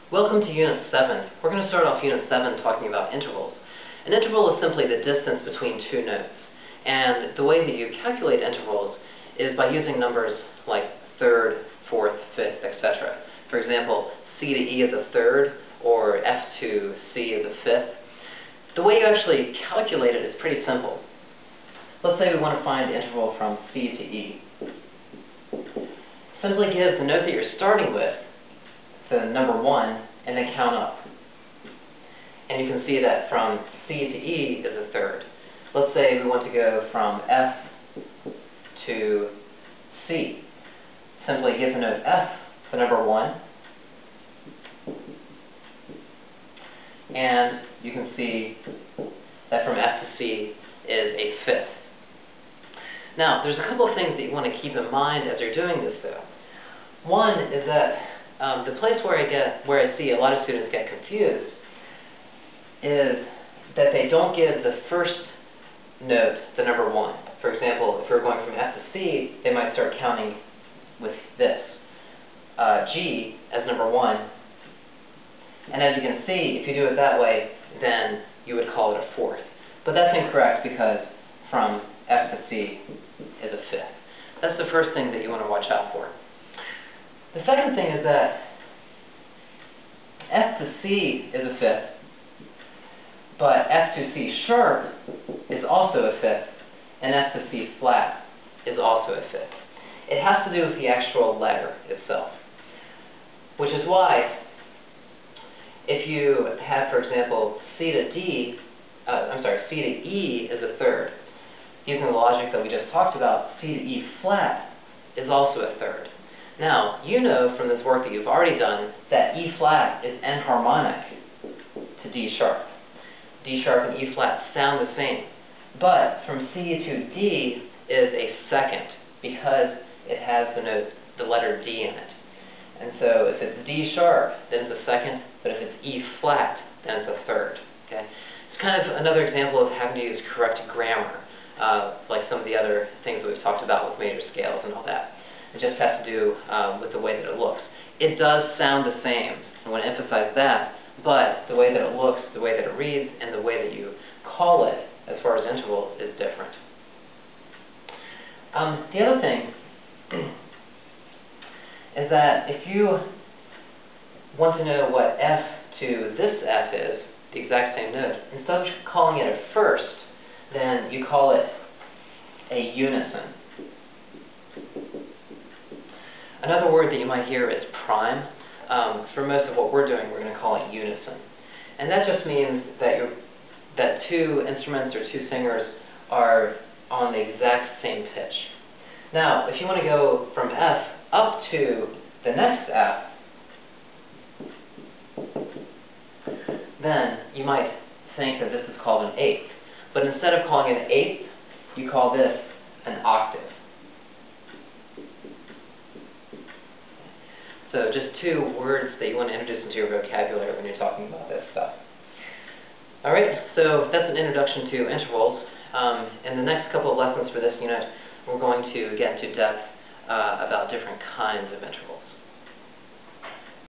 Welcome to Unit 7. We're going to start off Unit 7 talking about intervals. An interval is simply the distance between two notes. And the way that you calculate intervals is by using numbers like third, fourth, fifth, etc. For example, C to E is a third, or F to C is a fifth. The way you actually calculate it is pretty simple. Let's say we want to find the interval from C to E. Simply give the note that you're starting with the number 1, and then count up. And you can see that from C to E is a third. Let's say we want to go from F to C. Simply give the note F the number 1, and you can see that from F to C is a fifth. Now, there's a couple of things that you want to keep in mind as you're doing this, though. One is that the place where I see a lot of students get confused is that they don't give the first note the number 1. For example, if we're going from F to C, they might start counting with this, G as number 1. And as you can see, if you do it that way, then you would call it a fourth. But that's incorrect because from F to C is a fifth. That's the first thing that you want to watch out for. The second thing is that F to C is a fifth, but F to C sharp is also a fifth, and F to C flat is also a fifth. It has to do with the actual letter itself, which is why if you have, for example, C to E is a third. Using the logic that we just talked about, C to E flat is also a third. Now, you know from this work that you've already done that E flat is enharmonic to D sharp. D sharp and E flat sound the same. But from C to D is a second because it has the letter D in it. And so if it's D sharp, then it's a second, but if it's E flat, then it's a third. Okay? It's kind of another example of having to use correct grammar, like some of the other things that we've talked about with major scales and all that. It just has to do with the way that it looks. It does sound the same. I want to emphasize that, but the way that it looks, the way that it reads, and the way that you call it as far as intervals is different. The other thing is that if you want to know what F to this F is, the exact same note, instead of calling it a first, then you call it a unison. Another word that you might hear is prime. For most of what we're doing, we're going to call it unison. And that just means that two instruments or two singers are on the exact same pitch. Now, if you want to go from F up to the next F, then you might think that this is called an eighth. But instead of calling it an eighth, you call this an octave. So just two words that you want to introduce into your vocabulary when you're talking about this stuff. Alright, so that's an introduction to intervals. In the next couple of lessons for this unit, we're going to get into depth about different kinds of intervals.